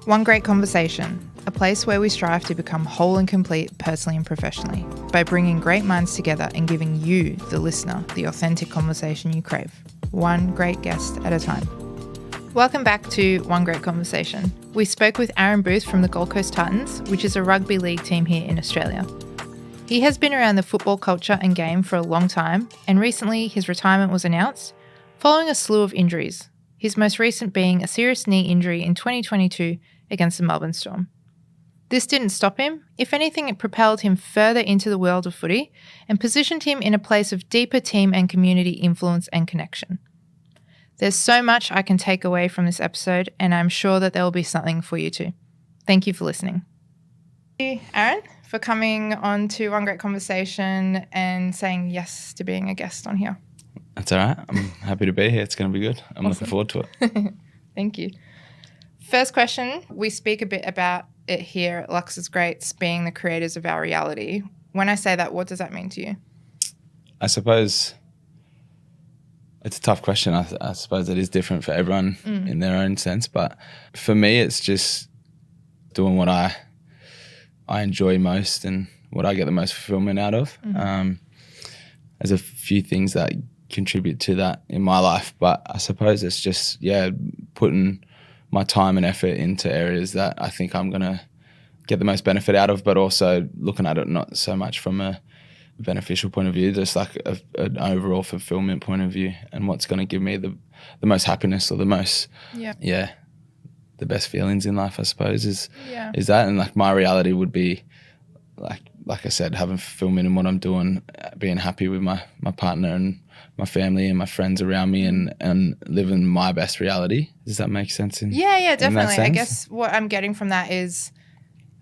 One Grate Conversation, a place where we strive to become whole and complete personally and professionally by bringing great minds together and giving you, the listener, the authentic conversation you crave, one great guest at a time. Welcome back to One Grate Conversation. We spoke with Aaron Booth from the Gold Coast Titans, which is a rugby league team here in Australia. He has been around the football culture and game for a long time, and recently his retirement was announced following a slew of injuries, his most recent being a serious knee injury in 2022 against the Melbourne Storm. This didn't stop him. If anything, it propelled him further into the world of footy and positioned him in a place of deeper team and community influence and connection. There's so much I can take away from this episode, and I'm sure that there will be something for you too. Thank you for listening. Thank you, Aaron, for coming on to One Grate Conversation and saying yes to being a guest on here. That's all right. I'm happy to be here. It's going to be good. I'm looking forward to it. Thank you. First question, we speak a bit about it here at Lux's Greats being the creators of our reality. When I say that, what does that mean to you? I suppose it's a tough question. I suppose it is different for everyone in their own sense. But for me, it's just doing what I enjoy most and what I get the most fulfillment out of. There's a few things that contribute to that in my life, but I suppose it's just, putting my time and effort into areas that I think I'm going to get the most benefit out of, but also looking at it not so much from a beneficial point of view, just like an overall fulfillment point of view, and what's going to give me the most happiness or the most, the best feelings in life, I suppose, is that. And like my reality would be like I said, having fulfillment in what I'm doing, being happy with my partner and my family and my friends around me, and living my best reality. Does that make sense? Yeah, definitely. I guess what I'm getting from that is,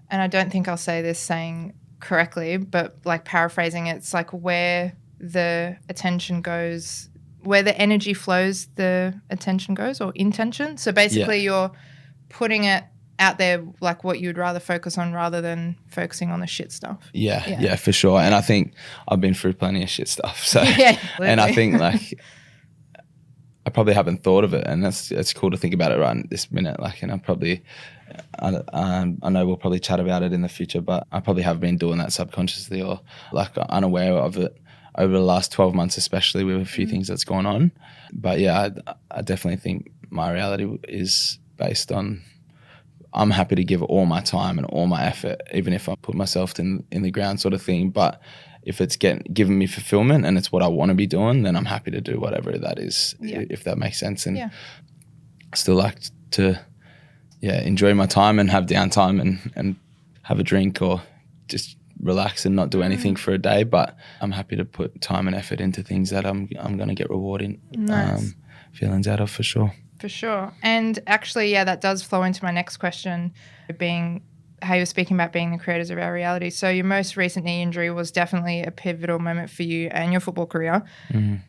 and I don't think I'll say this saying correctly, but like paraphrasing it, it's like where the attention goes, where the energy flows, the attention goes, or intention. So basically you're putting it out there like what you'd rather focus on rather than focusing on the shit stuff. Yeah, for sure. And I think I've been through plenty of shit stuff. So and I think like I probably haven't thought of it, and it's cool to think about it right this minute. Like, and I know we'll probably chat about it in the future, but I probably have been doing that subconsciously or like unaware of it over the last 12 months, especially with a few things that's gone on. But yeah, I definitely think my reality is based on I'm happy to give all my time and all my effort, even if I put myself in the ground sort of thing. But if it's giving me fulfillment and it's what I want to be doing, then I'm happy to do whatever that is, if that makes sense. And I still like to, enjoy my time and have downtime and have a drink or just relax and not do anything for a day. But I'm happy to put time and effort into things that I'm going to get rewarding feelings out of, for sure. For sure. And actually, that does flow into my next question, being how you're speaking about being the creators of our reality. So your most recent knee injury was definitely a pivotal moment for you and your football career.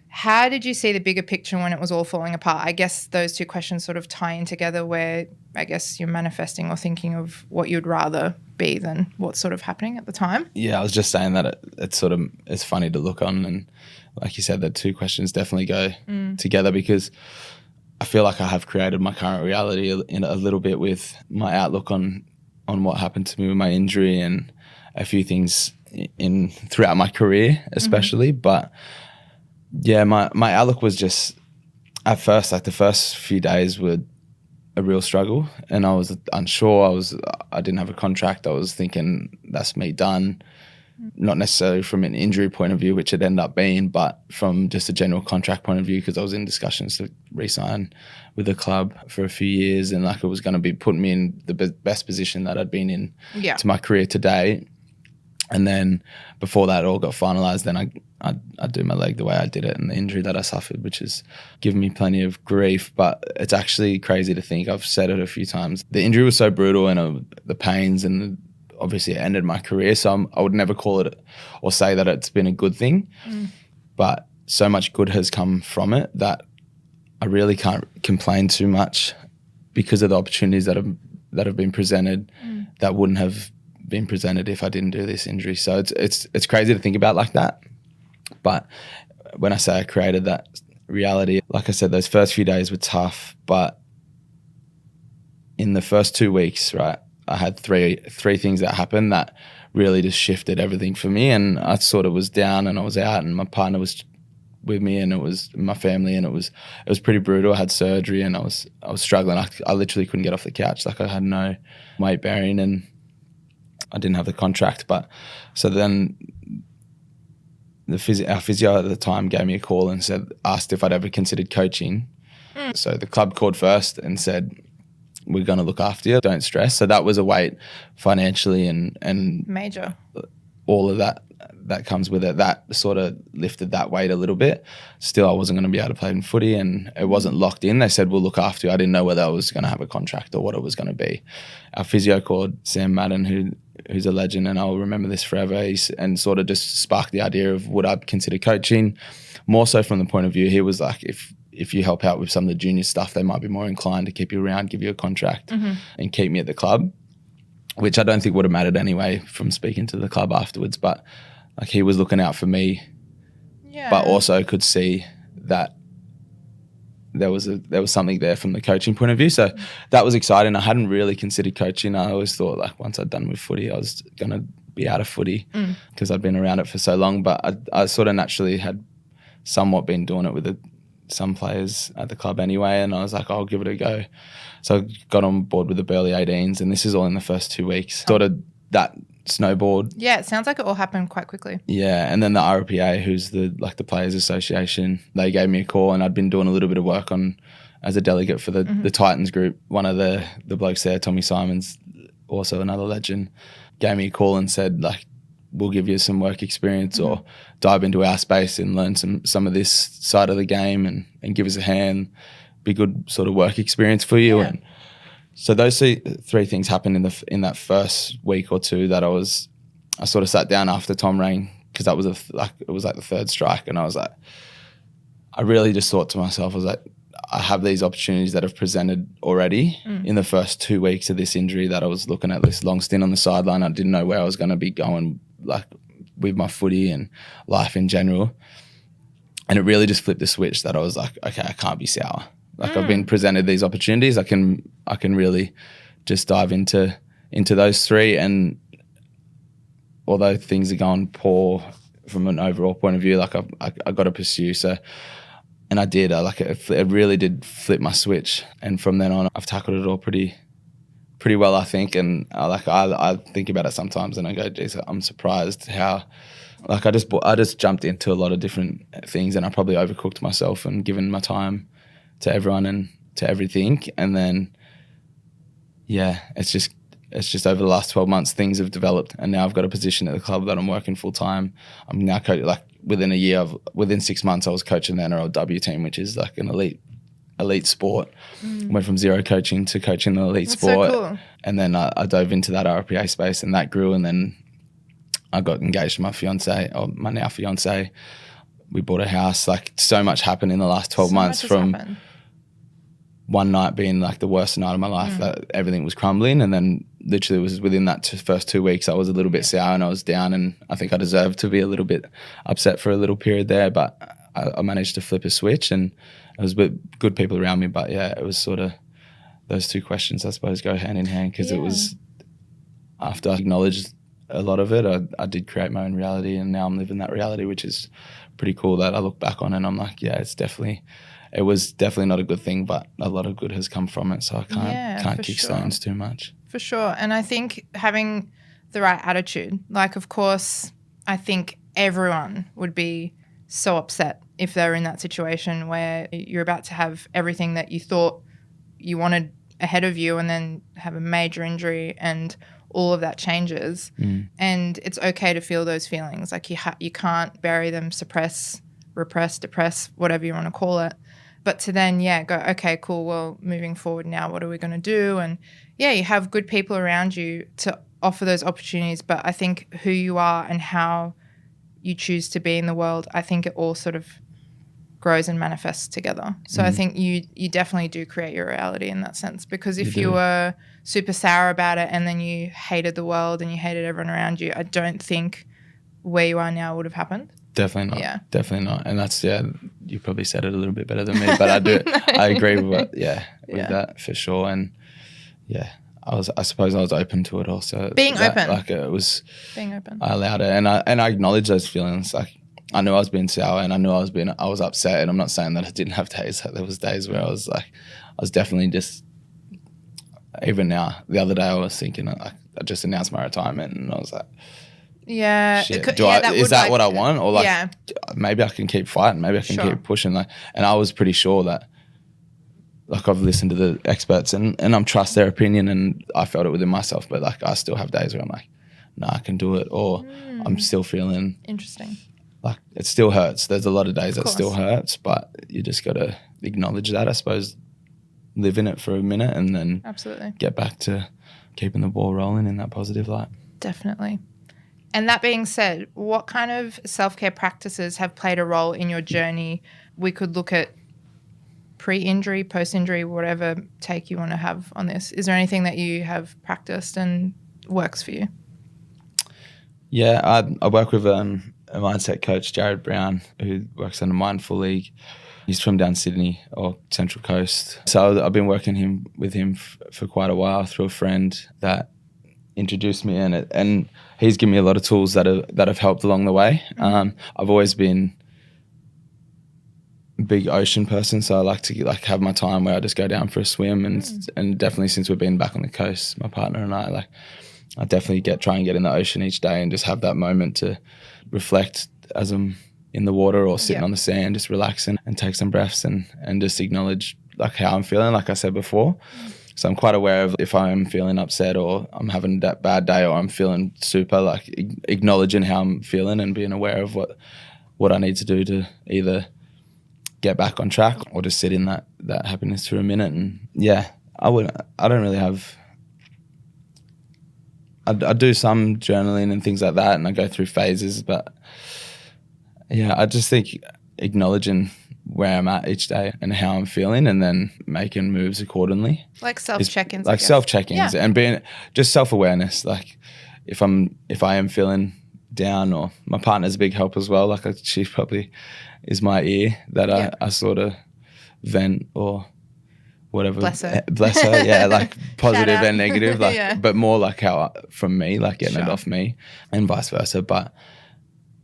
How did you see the bigger picture when it was all falling apart? I guess those two questions sort of tie in together, where I guess you're manifesting or thinking of what you'd rather be than what's sort of happening at the time. Yeah, I was just saying that it's funny to look on, and like you said, the two questions definitely go together, because I feel like I have created my current reality in a little bit with my outlook on what happened to me with my injury and a few things throughout my career, especially. But yeah, my outlook was just, at first, like the first few days were a real struggle, and I was unsure. I didn't have a contract. I was thinking that's me done. Not necessarily from an injury point of view, which it ended up being, but from just a general contract point of view, because I was in discussions to re-sign with the club for a few years, and like it was going to be putting me in the best position that I'd been in to my career to date. And then before that all got finalised, then I do my leg the way I did it, and the injury that I suffered, which has given me plenty of grief. But it's actually crazy to think, I've said it a few times, the injury was so brutal, and the pains, and obviously it ended my career, so I would never call it or say that it's been a good thing. But so much good has come from it that I really can't complain too much, because of the opportunities that have been presented that wouldn't have been presented if I didn't do this injury. So it's crazy to think about like that. But when I say I created that reality, like I said, those first few days were tough, but in the first 2 weeks, right, I had three things that happened that really just shifted everything for me. And I sort of was down and I was out, and my partner was with me, and it was my family, and it was pretty brutal. I had surgery and I was struggling. I literally couldn't get off the couch. Like, I had no weight bearing and I didn't have the contract. But so then our physio at the time gave me a call and asked if I'd ever considered coaching. So the club called first and said, we're going to look after you, don't stress. So that was a weight financially and major. All of that comes with it. That sort of lifted that weight a little bit. Still, I wasn't going to be able to play in footy, and it wasn't locked in. They said, we'll look after you. I didn't know whether I was going to have a contract or what it was going to be. Our physio called Sam Madden, who's a legend, and I'll remember this forever, and sort of just sparked the idea of would I consider coaching, more so from the point of view, he was like, if you help out with some of the junior stuff, they might be more inclined to keep you around, give you a contract and keep me at the club, which I don't think would have mattered anyway from speaking to the club afterwards. But like, he was looking out for me, but also could see that there was something there from the coaching point of view. So that was exciting. I hadn't really considered coaching. I always thought, like, once I'd done with footy, I was going to be out of footy because I'd been around it for so long. But I sort of naturally had somewhat been doing it with some players at the club anyway, and I was like, I'll give it a go. So I got on board with the Burley 18s, and this is all in the first 2 weeks. Sort of that snowboard. Yeah, it sounds like it all happened quite quickly. Yeah, and then the RPA, who's the Players Association, they gave me a call, and I'd been doing a little bit of work as a delegate for the Titans group. One of the blokes there, Tommy Simons, also another legend, gave me a call and said, like, we'll give you some work experience or dive into our space and learn some of this side of the game and give us a hand, be good sort of work experience for you. And so those three things happened in that first week or two that I sort of sat down after Tom rang, because that was it was like the third strike, and I was like, I really just thought to myself, I was like, I have these opportunities that have presented already in the first 2 weeks of this injury, that I was looking at this long stint on the sideline. I didn't know where I was going to be going, like, with my footy and life in general. And it really just flipped the switch that I was like, okay, I can't be sour. Like, I've been presented these opportunities. I can really just dive into those three. And although things are going poor from an overall point of view, like, I got to pursue. So, and I did. It really did flip my switch. And from then on, I've tackled it all pretty well, I think. And I think about it sometimes and I go, geez, I'm surprised how, like, I just jumped into a lot of different things, and I probably overcooked myself and given my time to everyone and to everything. And then, yeah, it's just over the last 12 months, things have developed, and now I've got a position at the club that I'm working full time. I'm now coaching, like, within 6 months, I was coaching the NRLW team, which is like an elite sport. Went from zero coaching to coaching the elite sport. So cool. And then I dove into that RPA space, and that grew. And then I got engaged to my now fiance. We bought a house. Like, so much happened in the last 12 months, from one night being like the worst night of my life, that everything was crumbling. And then literally it was within that first 2 weeks, I was a little bit sour and I was down, and I think I deserved to be a little bit upset for a little period there, but I managed to flip a switch, and it was with good people around me. But yeah, it was sort of those two questions, I suppose, go hand in hand, because it was after I acknowledged a lot of it, I did create my own reality, and now I'm living that reality, which is pretty cool that I look back on and I'm like, yeah, it was definitely not a good thing, but a lot of good has come from it. So I can't kick stones too much. For sure. And I think having the right attitude, like, of course, I think everyone would be so upset if they're in that situation where you're about to have everything that you thought you wanted ahead of you, and then have a major injury and all of that changes. And it's okay to feel those feelings. Like, you can't bury them, suppress, repress, depress, whatever you want to call it. But to then, go, okay, cool, well, moving forward now, what are we going to do? And, you have good people around you to offer those opportunities. But I think who you are and how you choose to be in the world, I think it all sort of grows and manifests together. So I think you definitely do create your reality in that sense, because if you were super sour about it and then you hated the world and you hated everyone around you, I don't think where you are now would have happened. Definitely not. Yeah. Definitely not. And that's, you probably said it a little bit better than me, but I do. I agree with that for sure. And I suppose I was open to it also. Being open. Like it was being open. I allowed it, and I acknowledged those feelings. Like I knew I was being sour, and I knew I was upset. And I'm not saying that I didn't have days. There was days where I was definitely just. Even now, the other day I was thinking I just announced my retirement, and I was like, yeah, shit, is that what I want, or like yeah. maybe I can keep fighting, maybe I can keep pushing. Like, and I was pretty sure that. Like I've listened to the experts and I'm trust their opinion, and I felt it within myself, but like I still have days where I'm like, nah, I can do it, or I'm still feeling interesting. Like it still hurts. There's a lot of days that still hurts, but you just got to acknowledge that, I suppose, live in it for a minute and then absolutely get back to keeping the ball rolling in that positive light. Definitely. And that being said, what kind of self-care practices have played a role in your journey? We could look at pre-injury, post-injury, whatever take you want to have on this. Is there anything that you have practiced and works for you? Yeah, I work with a mindset coach, Jared Brown, who works on the Mindful League. He's from down Sydney or Central Coast. So I've been working with him for quite a while through a friend that introduced me in it, and he's given me a lot of tools that have helped along the way. I've always been big ocean person, so I like to have my time where I just go down for a swim, and definitely since we've been back on the coast, my partner and I definitely try and get in the ocean each day and just have that moment to reflect as I'm in the water or sitting on the sand, just relaxing and take some breaths and just acknowledge like how I'm feeling, like I said before. So I'm quite aware of if I'm feeling upset or I'm having that bad day or I'm feeling super, like acknowledging how I'm feeling and being aware of what I need to do to either get back on track or just sit in that happiness for a minute. And I don't really have, I do some journaling and things like that, and I go through phases, but yeah, I just think acknowledging where I'm at each day and how I'm feeling, and then making moves accordingly. Like self-check-ins. Like self-check-ins and being just self-awareness. Like if I am feeling down, or my partner's a big help as well. Like she probably is my ear that I sort of vent or whatever. Bless her. Yeah, like positive and negative, like but more like how from me, like getting it off me, and vice versa. But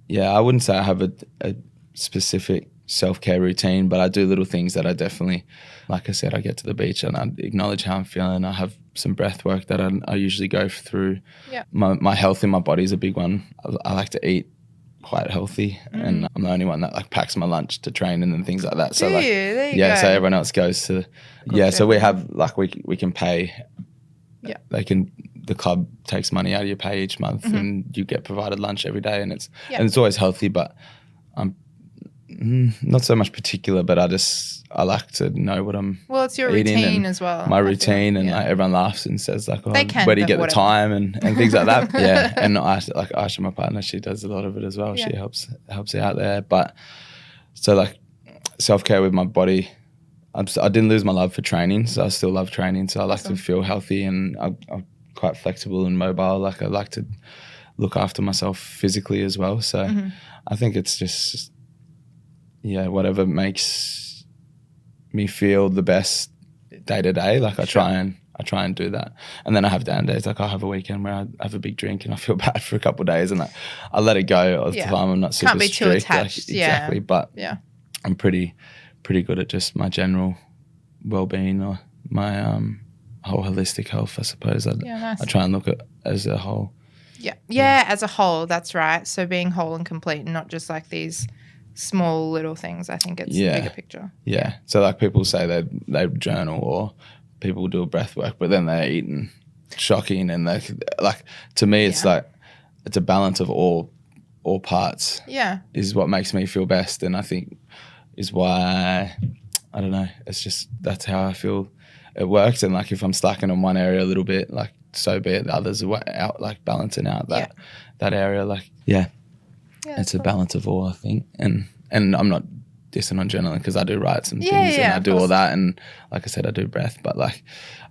yeah, I wouldn't say I have a specific self-care routine, but I do little things that I definitely, like I said, I get to the beach and I acknowledge how I'm feeling. I have some breath work that I usually go through. Yeah. My health in my body is a big one. I like to eat quite healthy, and I'm the only one that like packs my lunch to training and things like that. So there you go. So everyone else goes to so we have like we can pay. Yeah. The club takes money out of your pay each month, and you get provided lunch every day, and it's always healthy. But I'm not so much particular, but I like to know what I'm. Well, it's your routine as well. My routine, and like everyone laughs and says like, "Oh, where do you get the time?" and things like that. Yeah, and Aisha, my partner, she does a lot of it as well. Yeah. She helps out there. But so like self-care with my body. I didn't lose my love for training, so I still love training. So I like to feel healthy, and I'm quite flexible and mobile. Like I like to look after myself physically as well. So I think it's just whatever makes me feel the best day to day. Like I try and do that. And then I have down days. Like I have a weekend where I have a big drink and I feel bad for a couple of days, and I let it go all the time. I'm not super Can't be strict. Too attached. Exactly. But I'm pretty good at just my general well-being or my whole holistic health, I suppose. Nice. I try and look at it as a whole. Yeah, as a whole, that's right. So being whole and complete, and not just like these small little things. I think it's the bigger picture. Yeah. So like people say they journal, or people do breath work, but then they're eating shocking, and they like, to me it's like it's a balance of all parts. Yeah. Is what makes me feel best, and I think is why I don't know. It's just that's how I feel it works. And like if I'm slacking on one area a little bit, like so be it. The others are out, like balancing out that area. Like it's a balance of all, I think. And I'm not dissing on journaling, because I do write some things and I do all that. And like I said, I do breath. But like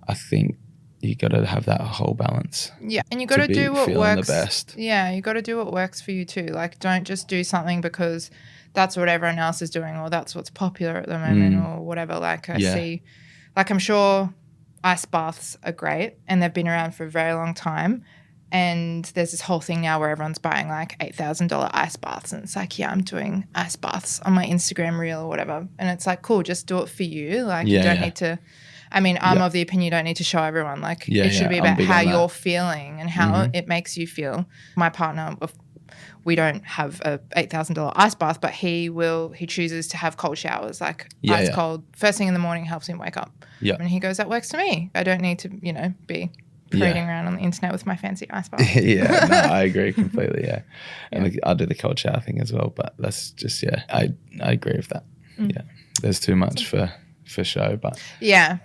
I think you got to have that whole balance. Yeah, and you got to do what works. The best. Yeah, you got to do what works for you too. Like don't just do something because that's what everyone else is doing, or that's what's popular at the moment, or whatever. Like I see, like I'm sure ice baths are great and they've been around for a very long time. And there's this whole thing now where everyone's buying like $8,000 ice baths. And it's like, yeah, I'm doing ice baths on my Instagram reel or whatever. And it's like, cool, just do it for you. Like you don't need to, I mean, I'm of the opinion you don't need to show everyone. Like it should be about how you're feeling and how it makes you feel. My partner, we don't have a $8,000 ice bath, but he chooses to have cold showers, like ice cold. First thing in the morning helps him wake up. Yeah. And he goes, that works for me. I don't need to, be parading around on the internet with my fancy ice bath. No, I agree completely. Yeah. And I'll do the cold shower thing as well, but that's just, I agree with that. Yeah. There's too much for show, but yeah.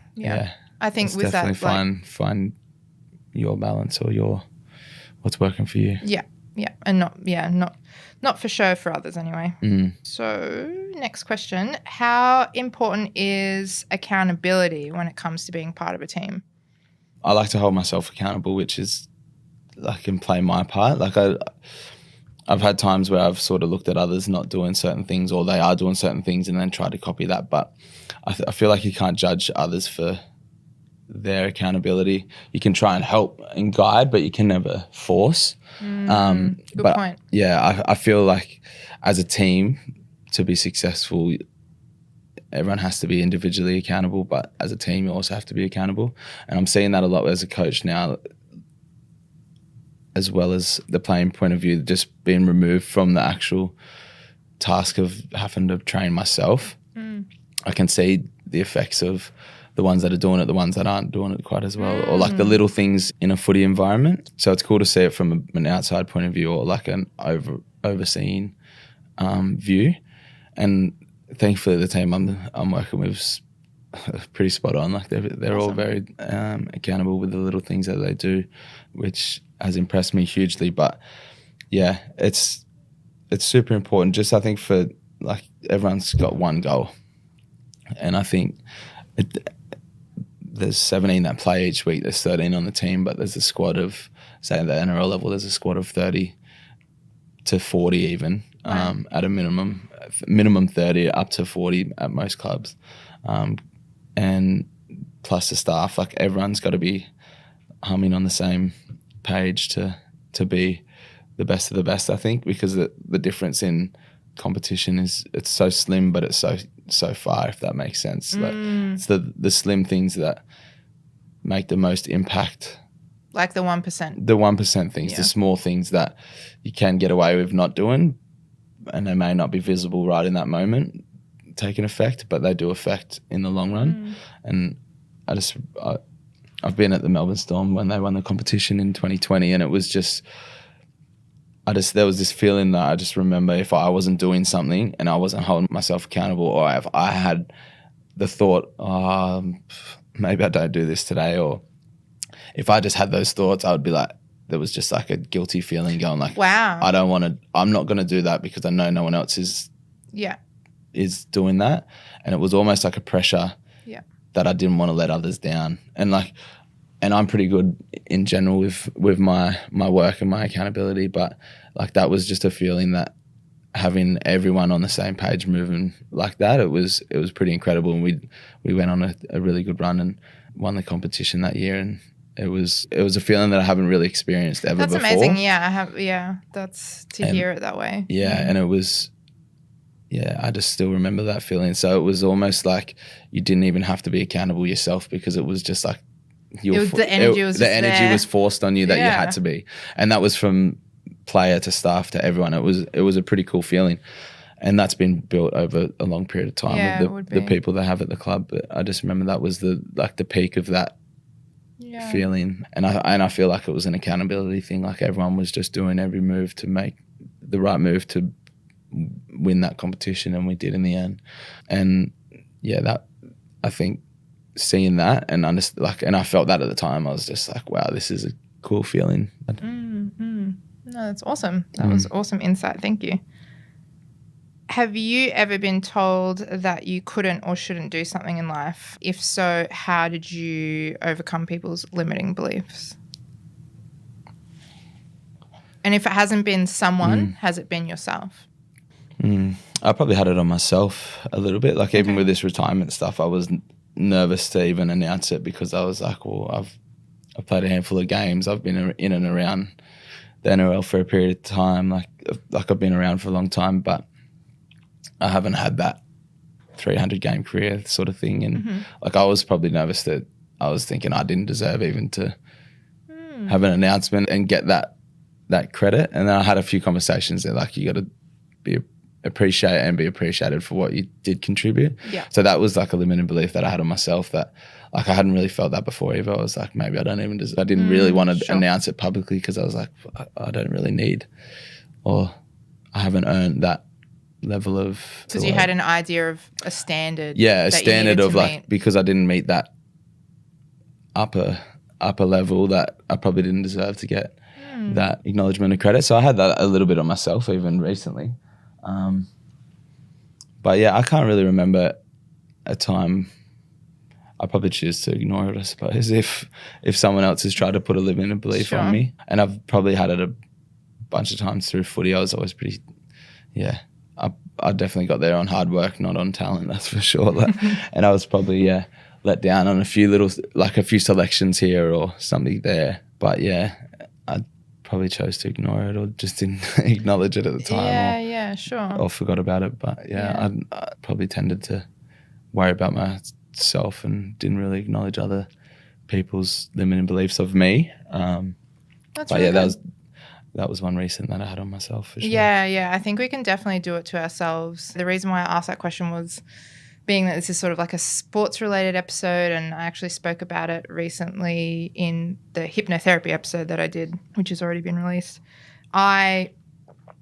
I think with definitely that, find your balance or what's working for you. Yeah. And not for show for others anyway. So next question, how important is accountability when it comes to being part of a team? I like to hold myself accountable, which is like and play my part. Like I've had times where I've sort of looked at others not doing certain things or they are doing certain things and then try to copy that. But I feel like you can't judge others for their accountability. You can try and help and guide, but you can never force. Good point. Yeah, I feel like as a team to be successful, everyone has to be individually accountable, but as a team, you also have to be accountable. And I'm seeing that a lot as a coach now, as well as the playing point of view, just being removed from the actual task of having to train myself. I can see the effects of the ones that are doing it, the ones that aren't doing it quite as well, or like the little things in a footy environment. So it's cool to see it from an outside point of view or like an overseeing view. And thankfully the team I'm working with is pretty spot on. Like they're all very accountable with the little things that they do, which has impressed me hugely. But yeah, it's super important. Just I think for like everyone's got one goal, and I think there's 17 that play each week. There's 13 on the team, but there's a squad of, say at the NRL level, there's a squad of 30 to 40 even at a minimum 30 up to 40 at most clubs, and plus the staff. Like everyone's got to be humming on the same page to be the best of the best, I think, because the difference in competition is it's so slim, but it's so far, if that makes sense. Like it's the slim things that make the most impact, like the 1%. The 1% things, the small things that you can get away with not doing, and they may not be visible right in that moment, taking effect, but they do affect in the long run. And I've been at the Melbourne Storm when they won the competition in 2020, and it was just, there was this feeling that I just remember if I wasn't doing something and I wasn't holding myself accountable, or if I had the thought, maybe I don't do this today, or if I just had those thoughts, I would be like, there was just like a guilty feeling going like, wow, I'm not going to do that because I know no one else is doing that. And it was almost like a pressure that I didn't want to let others down. And I'm pretty good in general with my work and my accountability, but like that was just a feeling that having everyone on the same page moving like that, it was pretty incredible. And we went on a really good run and won the competition that year, and it was a feeling that I haven't really experienced ever before. That's amazing. Yeah, I have. Yeah, that's to hear it that way. Yeah, and it was. Yeah, I just still remember that feeling. So it was almost like you didn't even have to be accountable yourself, because it was just like the energy was forced on you that you had to be, and that was from player to staff to everyone. It was a pretty cool feeling, and that's been built over a long period of time with the people that have at the club. But I just remember that was the peak of that feeling, and I feel like it was an accountability thing. Like everyone was just doing every move to make the right move to win that competition, and we did in the end. And that I think seeing that and and I felt that at the time, I was just like, wow, this is a cool feeling. No, that's awesome. That was awesome insight. Thank you. Have you ever been told that you couldn't or shouldn't do something in life? If so, how did you overcome people's limiting beliefs? And if it hasn't been someone, has it been yourself? I probably had it on myself a little bit. Like even with this retirement stuff, I was nervous to even announce it because I was like, well, I've played a handful of games. I've been in and around the NRL for a period of time. Like I've been around for a long time, but I haven't had that 300 game career sort of thing. And like I was probably nervous that I was thinking I didn't deserve even to have an announcement and get that credit. And then I had a few conversations that like you got to be appreciated for what you did contribute. Yeah. So that was like a limiting belief that I had on myself that like I hadn't really felt that before either. I was like, maybe I don't even deserve. I didn't really want to announce it publicly because I was like, I don't really need, or I haven't earned that level of. Because you had an idea of a standard. Yeah, a standard of like, because I didn't meet that upper level that I probably didn't deserve to get that acknowledgement and credit. So I had that a little bit on myself even recently. But yeah, I can't really remember a time. I probably choose to ignore it, I suppose, if someone else has tried to put a limiting belief on me. And I've probably had it a bunch of times through footy. I was always pretty, I definitely got there on hard work, not on talent, that's for sure. And I was probably, let down on a few selections here or something there. But yeah, I probably chose to ignore it or just didn't acknowledge it at the time. Sure. Or forgot about it. But I probably tended to worry about myself and didn't really acknowledge other people's limiting beliefs of me. That's really good. That was one reason that I had on myself for sure. Yeah. I think we can definitely do it to ourselves. The reason why I asked that question was being that this is sort of like a sports-related episode, and I actually spoke about it recently in the hypnotherapy episode that I did, which has already been released. I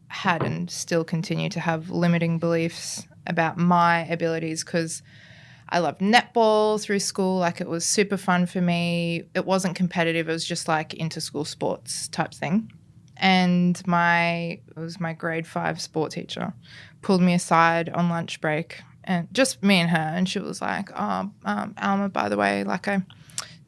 had and still continue to have limiting beliefs about my abilities because I loved netball through school. Like it was super fun for me. It wasn't competitive. It was just like inter-school sports type thing. And it was my grade 5 sport teacher pulled me aside on lunch break, and just me and her, and she was like, Alma, by the way, like I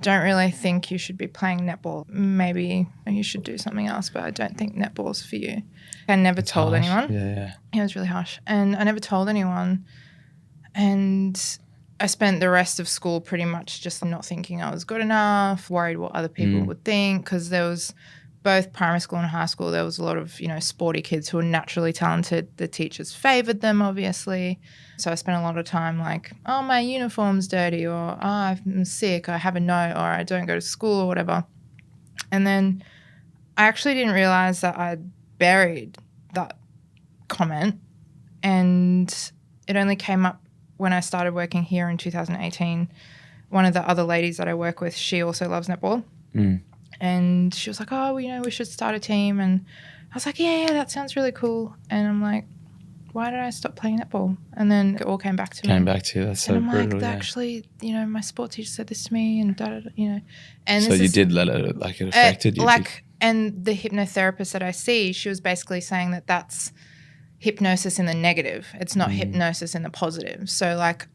don't really think you should be playing netball. Maybe you should do something else, but I don't think netball's for you. I never told anyone. Yeah. It was really harsh. And I never told anyone. And I spent the rest of school pretty much just not thinking I was good enough, worried what other people would think, because there was both primary school and high school, there was a lot of, sporty kids who were naturally talented. The teachers favoured them, obviously. So I spent a lot of time like, oh, my uniform's dirty, or oh, I'm sick, I have a note, or I don't go to school or whatever. And then I actually didn't realise that I'd buried that comment, and it only came up when I started working here in 2018. One of the other ladies that I work with, she also loves netball. And she was like, oh, we should start a team. And I was like, yeah, that sounds really cool. And I'm like, why did I stop playing netball? And then it all came back to me. Came back to you. That's so brutal. Like, actually, my sport teacher said this to me and And so you did let it, like it affected you. And the hypnotherapist that I see, she was basically saying that that's hypnosis in the negative. It's not hypnosis in the positive. So like,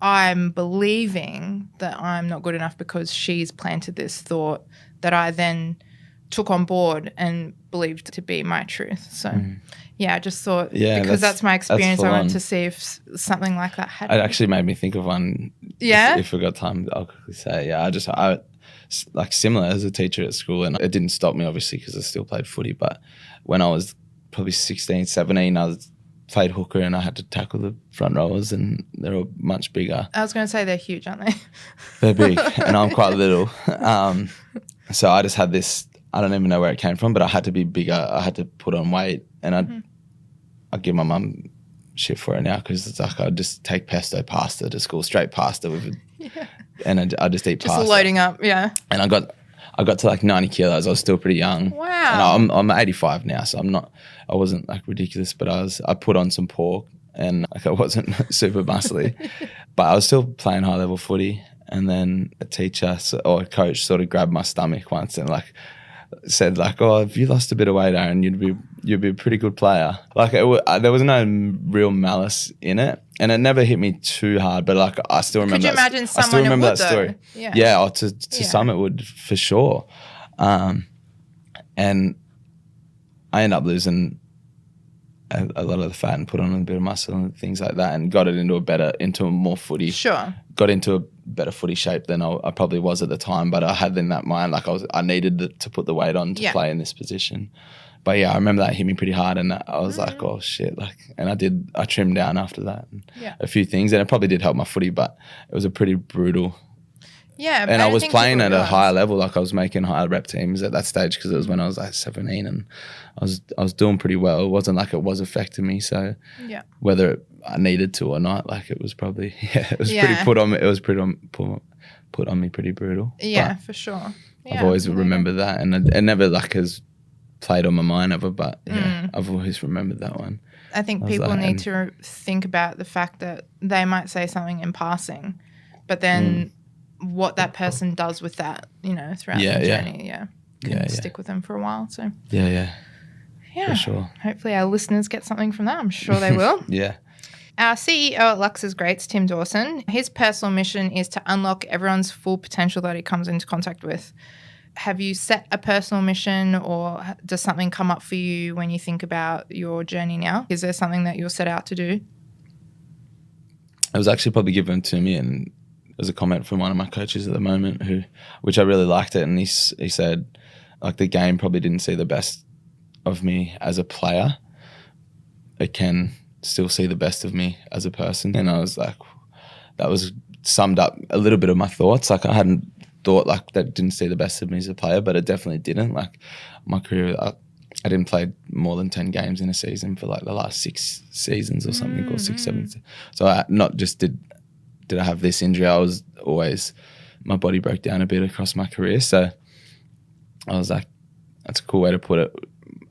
I'm believing that I'm not good enough because she's planted this thought that I then took on board and believed to be my truth. So, I just thought because that's my experience, I wanted to see if something like that had. It actually made me think of one. Yeah? If we've got time, I'll quickly say. Yeah, I like similar as a teacher at school, and it didn't stop me obviously because I still played footy, but when I was probably 16, 17, I played hooker and I had to tackle the front rowers, and they're all much bigger. I was going to say they're huge, aren't they? They're big and I'm quite little. So I just had this, I don't even know where it came from, but I had to be bigger. I had to put on weight, and I'd give my mum shit for it now because it's like I'd just take pesto pasta to school, straight pasta with and I'd just eat pasta. Just loading up, yeah. And I got to like 90 kilos. I was still pretty young. Wow. And I'm 85 now, so I wasn't like ridiculous, but I put on some pork and like I wasn't super muscly, but I was still playing high level footy. And then a teacher or a coach sort of grabbed my stomach once and like said like, oh, if you lost a bit of weight, Aaron, you'd be a pretty good player. Like there was no real malice in it, and it never hit me too hard. But like I still remember. Could you imagine someone? I still remember that story. Yeah. To some it would for sure. And I ended up losing a lot of the fat and put on a bit of muscle and things like that, and got it into a more footy. Sure. Got into a better footy shape than I probably was at the time, but I had in that mind like I needed to put the weight on to play in this position. But yeah, I remember that hit me pretty hard, and I was like, oh shit, like, and I trimmed down after that, and a few things, and it probably did help my footy, but it was a pretty brutal. Yeah, and I was playing at a higher level, like I was making higher rep teams at that stage because it was when I was like 17, and I was doing pretty well. It wasn't like it was affecting me, so whether I needed to or not, like it was probably pretty put on me. It was pretty put on me pretty brutal. Yeah, for sure. Yeah, I've always remembered that, and it never like has played on my mind ever, but I've always remembered that one. I think people need to think about the fact that they might say something in passing, but then what that person does with that, throughout their journey, can stick with them for a while. So yeah, for sure. Hopefully our listeners get something from that. I'm sure they will. Yeah. Our CEO at Lux's Greats, Tim Dawson, his personal mission is to unlock everyone's full potential that he comes into contact with. Have you set a personal mission, or does something come up for you when you think about your journey now? Is there something that you'll set out to do? It was actually probably given to me, and it was a comment from one of my coaches at the moment, which I really liked it, and he said, like, the game probably didn't see the best of me as a player. It can still see the best of me as a person. And I was like, that was summed up a little bit of my thoughts. Like, I hadn't thought like that didn't see the best of me as a player, but it definitely didn't. Like, my career, I didn't play more than 10 games in a season for like the last 6 seasons or something, or 6, 7. So I not just did I have this injury, I was always, my body broke down a bit across my career. So I was like, that's a cool way to put it.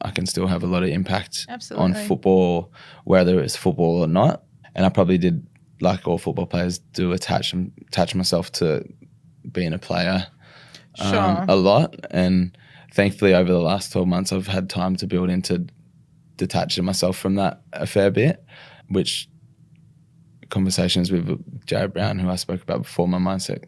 I can still have a lot of impact on football, whether it's football or not. And I probably did, like all football players do, attach myself to being a player a lot. And thankfully over the last 12 months, I've had time to build into detaching myself from that a fair bit, which conversations with Jared Brown, who I spoke about before, my mindset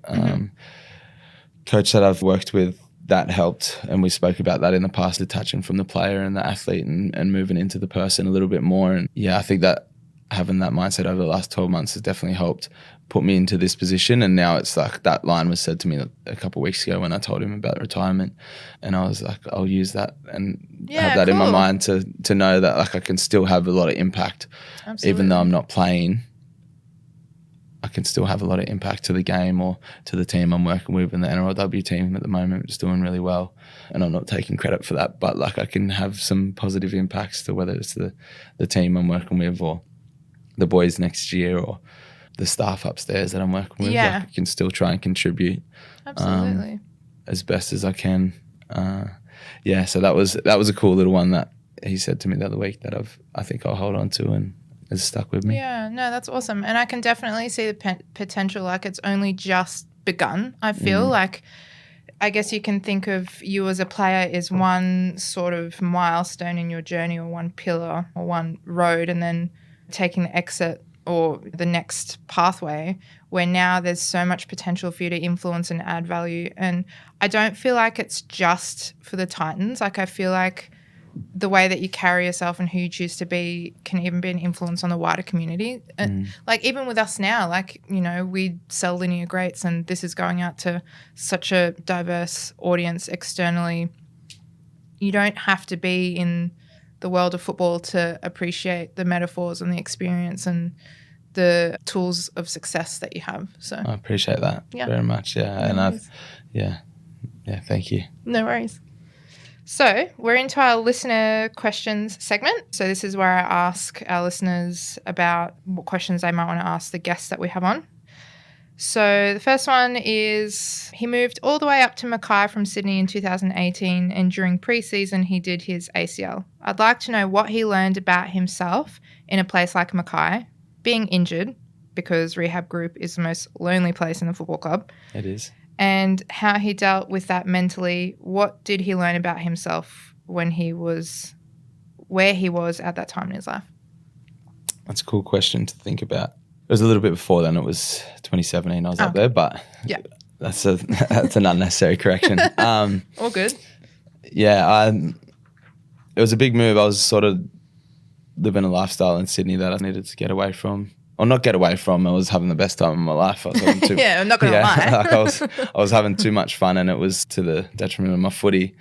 coach that I've worked with, that helped. And we spoke about that in the past, detaching from the player and the athlete and moving into the person a little bit more. And yeah, I think that having that mindset over the last 12 months has definitely helped put me into this position. And now it's like, that line was said to me a couple of weeks ago when I told him about retirement, and I was like, I'll use that and have that in my mind to know that like I can still have a lot of impact. Even though I'm not playing. I can still have a lot of impact to the game or to the team I'm working with. And the NRLW team at the moment is doing really well, and I'm not taking credit for that, but like I can have some positive impacts to whether it's the team I'm working with or the boys next year or the staff upstairs that I'm working with. Like, I can still try and contribute as best as I can. So that was a cool little one that he said to me the other week that I think I'll hold on to and has stuck with me. Yeah, no, that's awesome. And I can definitely see the potential. Like, it's only just begun, I feel. Like, I guess you can think of you as a player as one sort of milestone in your journey, or one pillar or one road, and then taking the exit or the next pathway, where now there's so much potential for you to influence and add value. And I don't feel like it's just for the Titans. Like, I feel like the way that you carry yourself and who you choose to be can even be an influence on the wider community. And like, even with us now, like, we sell linear greats, and this is going out to such a diverse audience externally. You don't have to be in the world of football to appreciate the metaphors and the experience and the tools of success that you have. So I appreciate that very much. Yeah. No and thank you. No worries. So we're into our listener questions segment. So this is where I ask our listeners about what questions they might want to ask the guests that we have on. So the first one is, he moved all the way up to Mackay from Sydney in 2018, and during pre-season he did his ACL. I'd like to know what he learned about himself in a place like Mackay, being injured, because rehab group is the most lonely place in the football club. It is. And how he dealt with that mentally. What did he learn about himself when he was where he was at that time in his life? That's a cool question to think about. It was a little bit before then. It was 2017 I was up there, but that's an unnecessary correction. All good. Yeah, it was a big move. I was sort of living a lifestyle in Sydney that I needed to get away from. Or not get away from, I was having the best time of my life. I was having too, I'm not going to lie. like I was having too much fun, and it was to the detriment of my footy.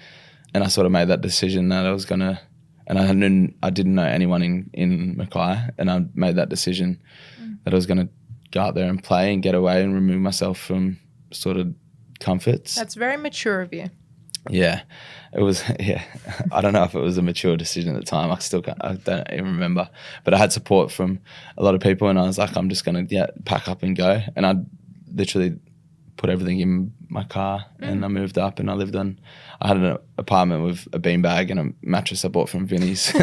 And I sort of made that decision that I was going to, and I didn't know anyone in Mackay, and I made that decision that I was going to go out there and play and get away and remove myself from sort of comforts. That's very mature of you. Yeah, it was. Yeah, I don't know if it was a mature decision at the time. I don't even remember. But I had support from a lot of people, and I was like, I'm just gonna pack up and go. And I literally put everything in my car, and I moved up, and I had an apartment with a beanbag and a mattress I bought from Vinnie's,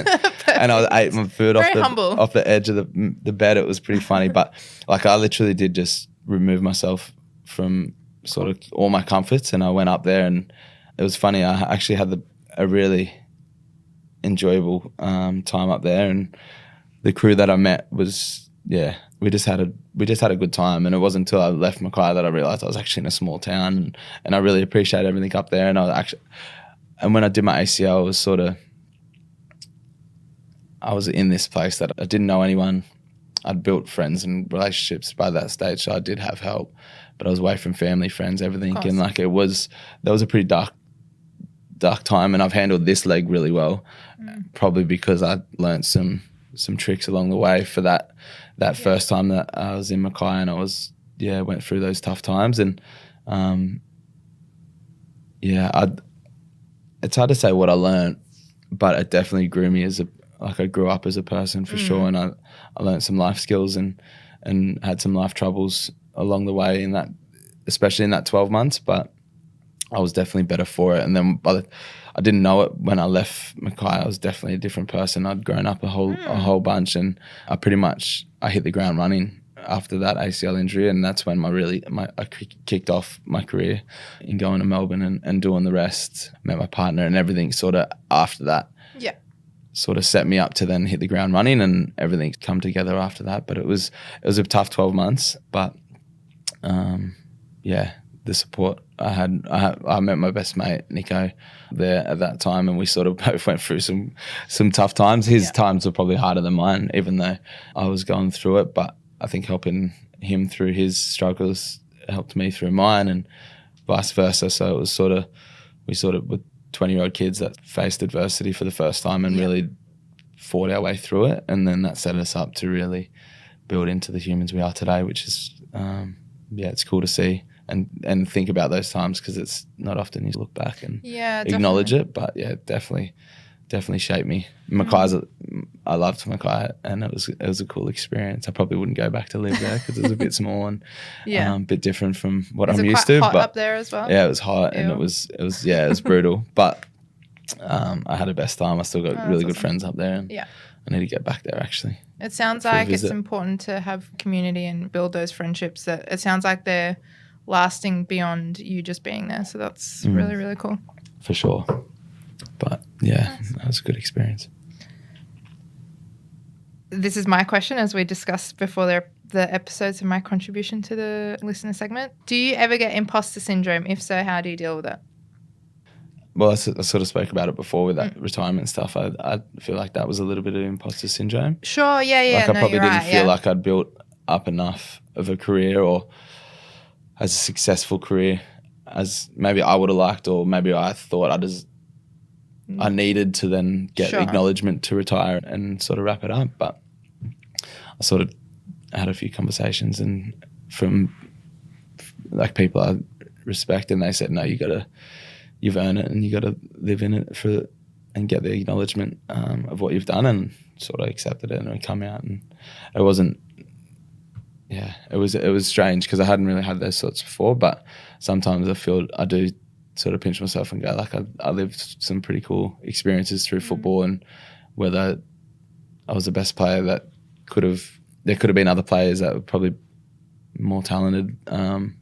and I ate my food off the edge of the bed. It was pretty funny, but like I literally did just remove myself from sort of all my comforts, and I went up there and. It was funny. I actually had a really enjoyable time up there, and the crew that I met was we just had a good time. And it wasn't until I left Mackay that I realised I was actually in a small town, and I really appreciated everything up there. And when I did my ACL, I was in this place that I didn't know anyone. I'd built friends and relationships by that stage, so I did have help, but I was away from family, friends, everything, and like that was a pretty dark time, and I've handled this leg really well, probably because I learnt some tricks along the way for that first time that I was in Mackay, and I was went through those tough times, and it's hard to say what I learnt, but it definitely grew me I grew up as a person for sure, and I learnt some life skills and had some life troubles along the way especially in that 12 months, but I was definitely better for it. And then I didn't know it when I left Mackay. I was definitely a different person. I'd grown up a whole bunch, and I hit the ground running after that ACL injury, and that's when I kicked off my career in going to Melbourne and doing the rest. Met my partner, and everything sort of after that. Yeah. Sort of set me up to then hit the ground running, and everything's come together after that. But it was a tough 12 months, but the support I met my best mate Nico there at that time, and we sort of both went through some tough times. His times were probably harder than mine, even though I was going through it, but I think helping him through his struggles helped me through mine, and vice versa. So it was we were 20-year-old kids that faced adversity for the first time and really fought our way through it, and then that set us up to really build into the humans we are today, which is it's cool to see and think about those times, because it's not often you look back and acknowledge it, but definitely shaped me. I loved Mackay, and it was a cool experience. I probably wouldn't go back to live there because it was a bit small and a bit different from what I'm used to. Hot but up there as well? Yeah, it was hot. Ew. And it was brutal. But I had the best time. I still got really good friends up there, and I need to get back there actually. It sounds like it's important to have community and build those friendships. That it sounds like they're lasting beyond you just being there. So that's really, really cool. For sure. But that was a good experience. This is my question, as we discussed before the episodes of my contribution to the listener segment. Do you ever get imposter syndrome? If so, how do you deal with it? Well, I sort of spoke about it before with that retirement stuff. I feel like that was a little bit of imposter syndrome. Sure, yeah. Like I probably didn't feel like I'd built up enough of a career or as a successful career as maybe I would have liked, or maybe I thought I needed to then get acknowledgement to retire and sort of wrap it up. But I sort of had a few conversations and from like people I respect, and they said, no, you've earned it and you got to live in it and get the acknowledgement of what you've done, and sort of accepted it and come out. And it wasn't, it was strange because I hadn't really had those thoughts before, but sometimes I do sort of pinch myself and go, like, I lived some pretty cool experiences through football, and whether I was the best player there could have been other players that were probably more talented,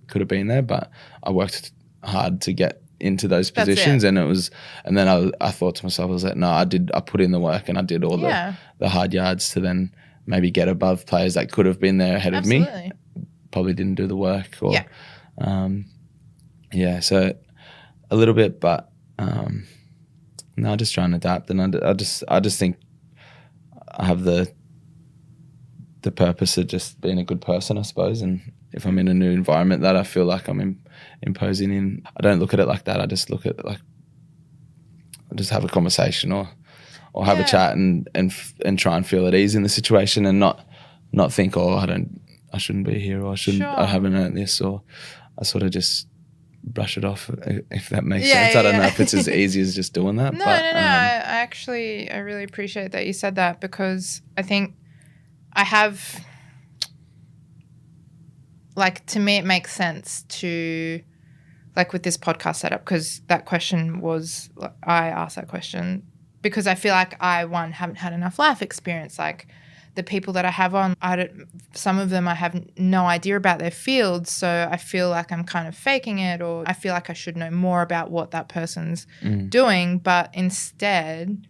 could have been there, but I worked hard to get into those positions, and then I thought to myself, I was like, no, I put in the work and I did all the hard yards to then maybe get above players that could have been there ahead of me. Probably didn't do the work, or so a little bit, but no, just trying to adapt, and I just think I have the purpose of just being a good person, I suppose. And if I'm in a new environment that I feel like I'm imposing in, I don't look at it like that. I just look at it like, I just have a conversation or have a chat and try and feel at ease in the situation and not think, oh, I shouldn't be here, or I haven't earned this, or I sort of just brush it off, if that makes sense. I don't know if it's as easy as just doing that. No. I really appreciate that you said that, because I think I have, like, to me it makes sense to, like, with this podcast setup, because that question was, I asked that question because I feel like I, haven't had enough life experience. Like, the people that I have on, some of them I have no idea about their fields, so I feel like I'm kind of faking it, or I feel like I should know more about what that person's doing. But instead,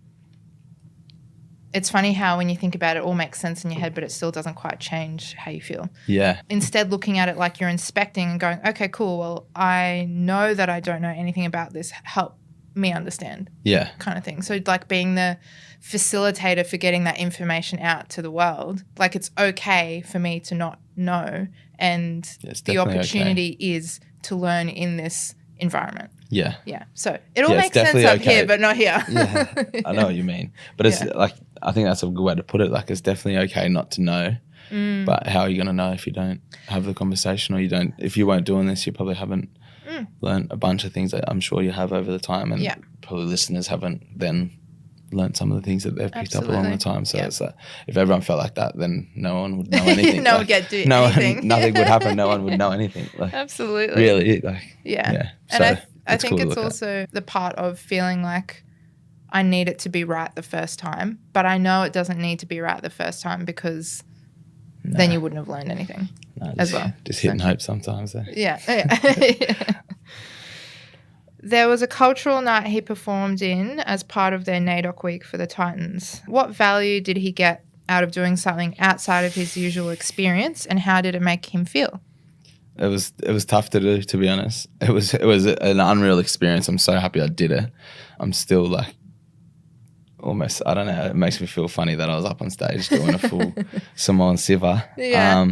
it's funny how when you think about it, it all makes sense in your head, but it still doesn't quite change how you feel. Yeah. Instead, looking at it like you're inspecting and going, okay, cool, well, I know that I don't know anything about this. Help me understand. Yeah. Kind of thing. So, like, being the facilitator for getting that information out to the world, like, it's okay for me to not know, and the opportunity is to learn in this environment. Yeah. Yeah. So it all makes sense up here, but not here. Yeah. I know what you mean. But it's like, I think that's a good way to put it. Like, it's definitely okay not to know. But how are you going to know if you don't have the conversation, or if you weren't doing this, you probably haven't learned a bunch of things that I'm sure you have over the time, and probably listeners haven't then learned some of the things that they've picked up along the time. So it's like, if everyone felt like that, then no one would know anything. No one would get anything. Nothing would happen. No one would know anything. Like, absolutely. Really. Like, yeah. So and I think it's also the part of feeling like I need it to be right the first time, but I know it doesn't need to be right the first time, because then you wouldn't have learned anything as well. Just hitting hope sometimes. Yeah. There was a cultural night he performed in as part of their NAIDOC week for the Titans. What value did he get out of doing something outside of his usual experience, and how did it make him feel? It was tough to do, to be honest. It was an unreal experience. I'm so happy I did it. I'm still like, almost, I don't know, it makes me feel funny that I was up on stage doing a full Samoan Siva. Yeah.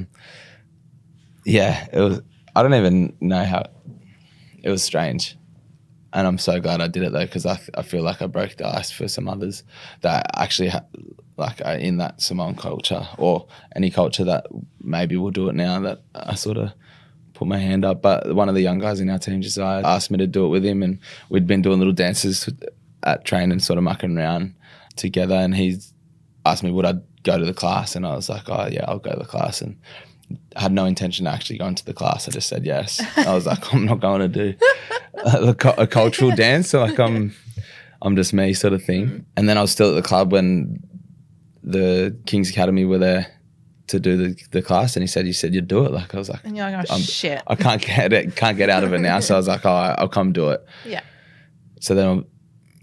It was, I don't even know how, it was strange. And I'm so glad I did it, though, because I feel like I broke the ice for some others that actually are in that Samoan culture, or any culture that maybe will do it now, that I sort of put my hand up. But one of the young guys in our team, Josiah, asked me to do it with him, and we'd been doing little dances at training, sort of mucking around together, and he asked me would I go to the class, and I was like, oh yeah, I'll go to the class, and I had no intention of actually going to the class. I just said yes. I was like, I'm not going to do a cultural dance, so like I'm just me, sort of thing. And then I was still at the club when the King's Academy were there to do the class, and he said you'd do it. Like, I was like, and you're like, oh shit, I can't get out of it now. So I was like, oh, I'll come do it. Yeah. So then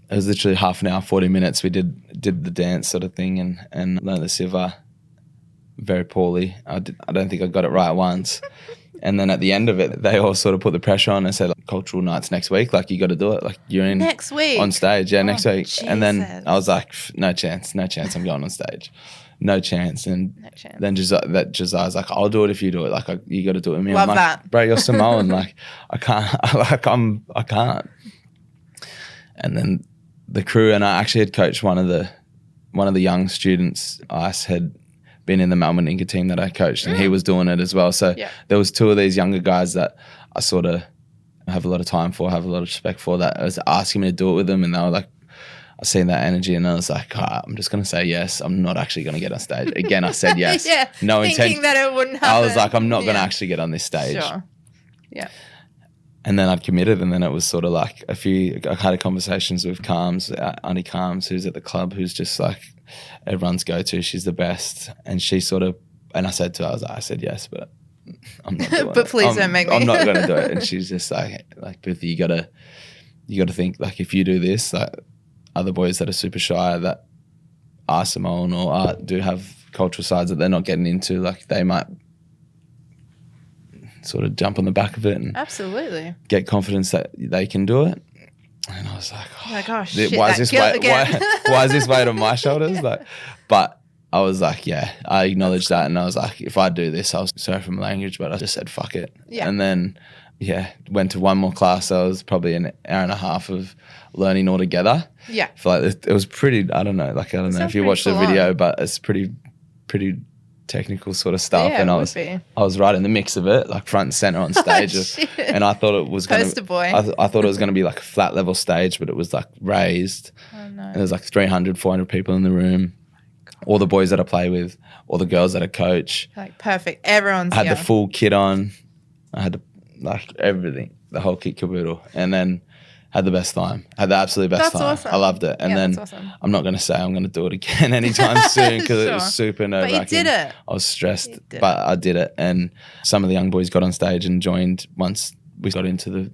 it was literally half an hour, 40 minutes. We did the dance sort of thing and learned the Siva very poorly. I don't think I got it right once. And then at the end of it, they all sort of put the pressure on and said, like, cultural nights next week. Like, you got to do it. Like, you're in next week on stage. Yeah, next week. Jesus. And then I was like, no chance. I'm going on stage. No chance. And then Josiah's like, I'll do it if you do it. Like, you got to do it with me. Love I'm like, that. Bro, you're Samoan. Like, I can't. Like, I can't. And then the crew, and I actually had coached one of the young students. Ice had been in the Melbourne Inca team that I coached, and he was doing it as well. So there was two of these younger guys that I sort of have a lot of time for, have a lot of respect for, that I was asking me to do it with them, and they were like, I seen that energy, and I was like, I'm just going to say yes. I'm not actually going to get on stage. Again, I said yes. No thinking intent. that it wouldn't happen. I was like, I'm not going to actually get on this stage. Sure. Yeah. And then I'd committed, and then it was sort of like I had conversations with Calms, Auntie Calms, who's at the club, who's just like everyone's go-to. She's the best. And she sort of, and I said to her, I said yes, but I'm not doing but it. please don't make me. I'm not going to do it. And she's just like Boothie, you got to think, like, if you do this, like, other boys that are super shy, that are Samoan or do have cultural sides that they're not getting into, like, they might sort of jump on the back of it and absolutely get confidence that they can do it. And I was like, shit, why is this weight on my shoulders? Like, but I was like, yeah, I acknowledged that, and I was like, if I do this, I was sorry for my language, but I just said fuck it. Yeah. And then, went to one more class. So it was probably an hour and a half of learning altogether. Yeah. I feel like it was pretty, I don't know if you watched the video, but it's pretty technical sort of stuff. Yeah, and I was right in the mix of it, like front and center on stage. And I thought it was going to, I thought it was going to be like a flat level stage, but it was like raised. Oh, no. And there's like 300, 400 people in the room. All the boys that I play with, all the girls that I coach. Like perfect. Everyone's I had here. the full kit on. I had everything, the whole kit caboodle. And then had the best time. Had the absolute best time. Awesome. I loved it. And then awesome. I'm not going to say I'm going to do it again anytime soon because Sure. it was super nerve-wracking. But you did it. I was stressed, but I did it. And some of the young boys got on stage and joined once we got into the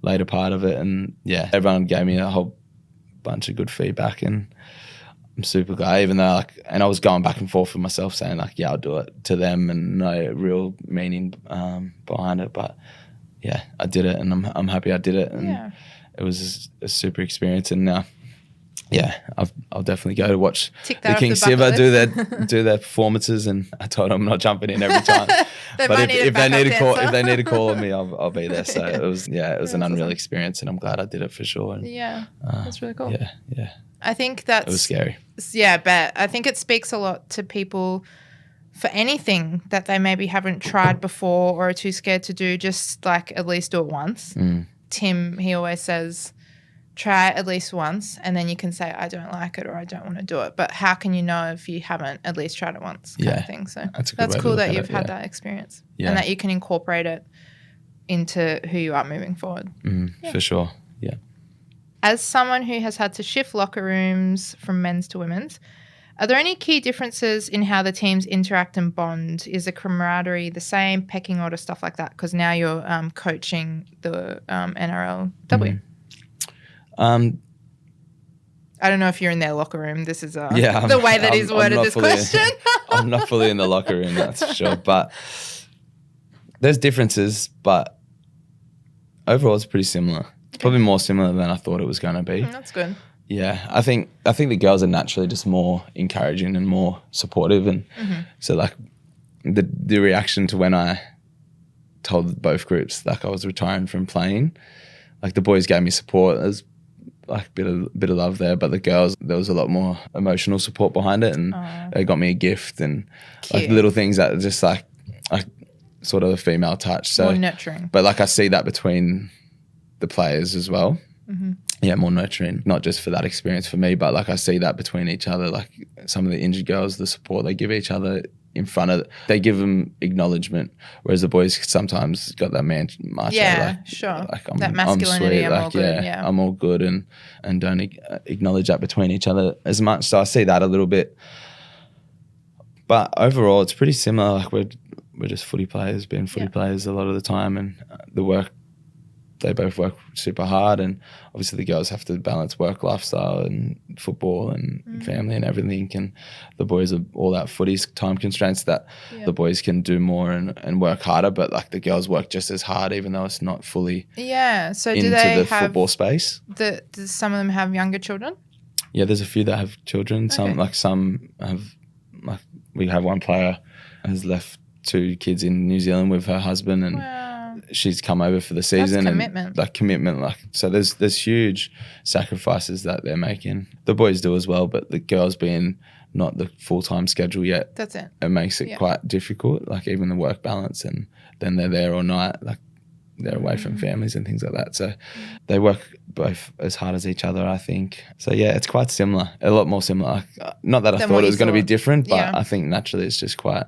later part of it. And everyone gave me a whole bunch of good feedback, and I'm super glad, even though and I was going back and forth with myself saying I'll do it to them, and no real meaning behind it. But I did it, and I'm happy I did it, and it was a super experience. And now, I'll definitely go to watch the King Silver do their performances, and I told them I'm not jumping in every time. But if they need a call on me, I'll be there. So it was an unreal experience, and I'm glad I did it for sure. And, that's really cool. Yeah. I think It was scary. Yeah, I bet. I think it speaks a lot to people for anything that they maybe haven't tried before or are too scared to do, just like at least do it once. Tim, he always says, try it at least once, and then you can say, I don't like it or I don't want to do it. But how can you know if you haven't at least tried it once kind of thing? So that's cool that you've had that experience and that you can incorporate it into who you are moving forward. For sure, yeah. As someone who has had to shift locker rooms from men's to women's, are there any key differences in how the teams interact and bond? Is the camaraderie the same, pecking order, stuff like that? Because now you're coaching the NRLW. I don't know if you're in their locker room. This is the way that he's worded this question. I'm not fully in the locker room, that's for sure. But there's differences, but overall it's pretty similar. It's probably more similar than I thought it was going to be. That's good. Yeah, I think the girls are naturally just more encouraging and more supportive, and so like the reaction to when I told both groups I was retiring from playing, the boys gave me support. There's a bit of love there, but the girls, there was a lot more emotional support behind it, and they got me a gift and little things that are just like sort of a female touch. So more nurturing. But I see that between the players as well. Yeah, more nurturing, not just for that experience for me, but I see that between each other. Some of the injured girls, the support they give each other in front of, they give them acknowledgement, whereas the boys sometimes got that man macho. Yeah, sure. that masculinity, I'm all good. Yeah, I'm all good, and don't acknowledge that between each other as much. So I see that a little bit, but overall it's pretty similar. We're just footy players, being footy players a lot of the time, and they both work super hard, and obviously the girls have to balance work lifestyle and football and family and everything, and the boys are all that footy's time constraints that the boys can do more and work harder, but the girls work just as hard even though it's not fully so into the football space. Do some of them have younger children? Yeah, there's a few that have children. Some have, we have one player has left 2 kids in New Zealand with her husband, and she's come over for the season. That's commitment. And commitment. So there's huge sacrifices that they're making. The boys do as well, but the girls being not the full-time schedule yet. That's it. It makes it quite difficult, even the work balance, and then they're there all night, they're away from families and things like that. So they work both as hard as each other, I think. So yeah, it's quite similar, a lot more similar. Not that I thought it was going to be different, but I think naturally it's just quite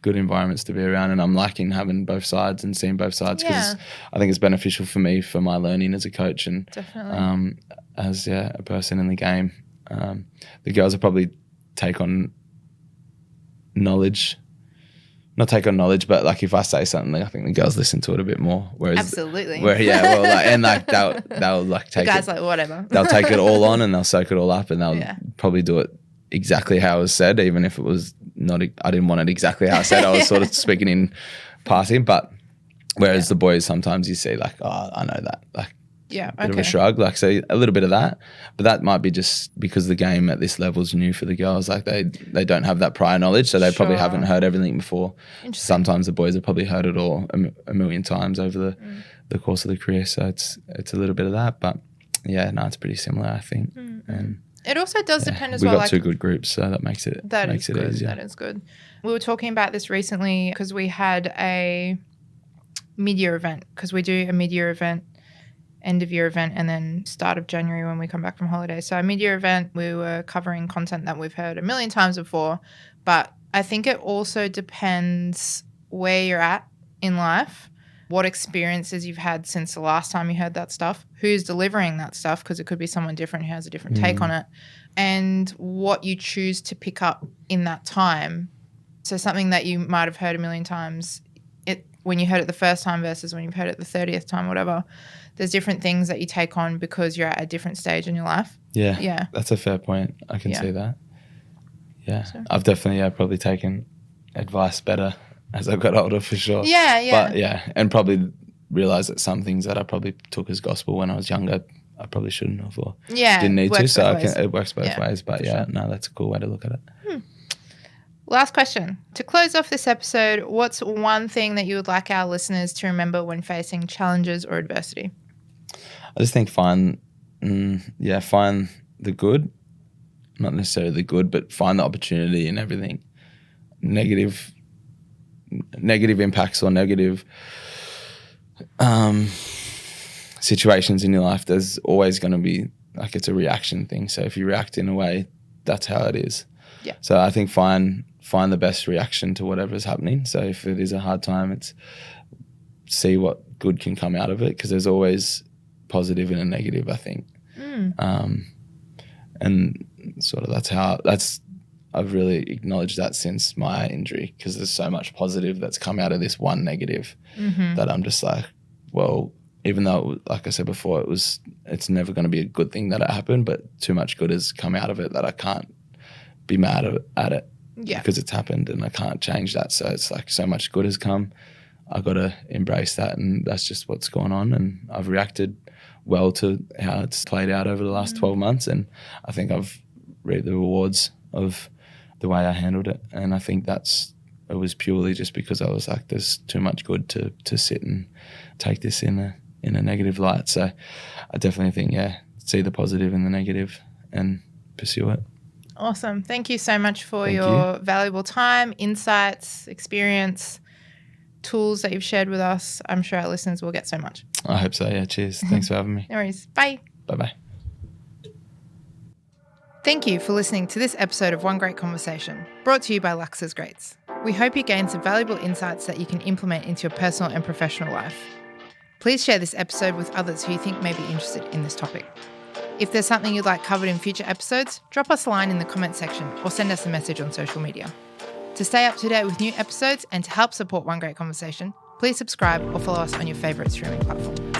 good environments to be around, and I'm liking having both sides and seeing both sides because I think it's beneficial for me for my learning as a coach and as a person in the game. The girls will probably take on knowledge, not take on knowledge, but if I say something, I think the girls listen to it a bit more. Whereas absolutely, they'll take the guys it, whatever. They'll take it all on and they'll soak it all up, and they'll probably do it exactly how it was said, even if it was not. I didn't want it exactly how I said. I was sort of speaking in passing, but whereas the boys sometimes you see I know that Yeah, bit of a shrug, like, so a little bit of that. But that might be just because the game at this level is new for the girls. Like they don't have that prior knowledge, so they probably haven't heard everything before. Sometimes the boys have probably heard it all a million times over the course of the career. So it's a little bit of that, but yeah, no, it's pretty similar, I think. And it also does depend as well. We've got two good groups, so that makes it easier. That is good. We were talking about this recently because we had a mid-year event, because we do a mid-year event, end-of-year event, and then start of January when we come back from holiday. So our mid-year event, we were covering content that we've heard a million times before, but I think it also depends where you're at in life, what experiences you've had since the last time you heard that stuff, who's delivering that stuff, because it could be someone different who has a different take on it, and what you choose to pick up in that time. So something that you might have heard a million times, when you heard it the first time versus when you've heard it the 30th time, whatever, there's different things that you take on because you're at a different stage in your life. Yeah. That's a fair point. I can see that. Yeah. So. I've definitely probably taken advice better as I got older, for sure. Yeah. But and probably realised that some things that I probably took as gospel when I was younger, I probably shouldn't have or didn't need to. So it works both ways. But no, that's a cool way to look at it. Last question. To close off this episode, what's one thing that you would like our listeners to remember when facing challenges or adversity? I just think find the good, not necessarily the good, but find the opportunity in everything. Negative impacts or negative situations in your life, there's always going to be, like, it's a reaction thing. So if you react in a way, that's how it is. Yeah. So I think find the best reaction to whatever is happening. So if it is a hard time, it's see what good can come out of it, because there's always positive and a negative, I think. And sort of I've really acknowledged that since my injury, because there's so much positive that's come out of this one negative that I'm just like, well, even though, like I said before, it's never going to be a good thing that it happened, but too much good has come out of it that I can't be mad at it because it's happened and I can't change that. So it's like so much good has come. I've got to embrace that, and that's just what's going on. And I've reacted well to how it's played out over the last 12 months, and I think I've reaped the rewards of the way I handled it. And I think it was purely just because I was like, there's too much good to sit and take this in a negative light. So I definitely think, see the positive in the negative and pursue it. Awesome. Thank you so much for your valuable time, insights, experience, tools that you've shared with us. I'm sure our listeners will get so much. I hope so. Yeah. Cheers. Thanks for having me. No worries. Bye. Bye-bye. Thank you for listening to this episode of One Grate Conversation, brought to you by Lux's Grates. We hope you gained some valuable insights that you can implement into your personal and professional life. Please share this episode with others who you think may be interested in this topic. If there's something you'd like covered in future episodes, drop us a line in the comment section or send us a message on social media. To stay up to date with new episodes and to help support One Grate Conversation, please subscribe or follow us on your favourite streaming platform.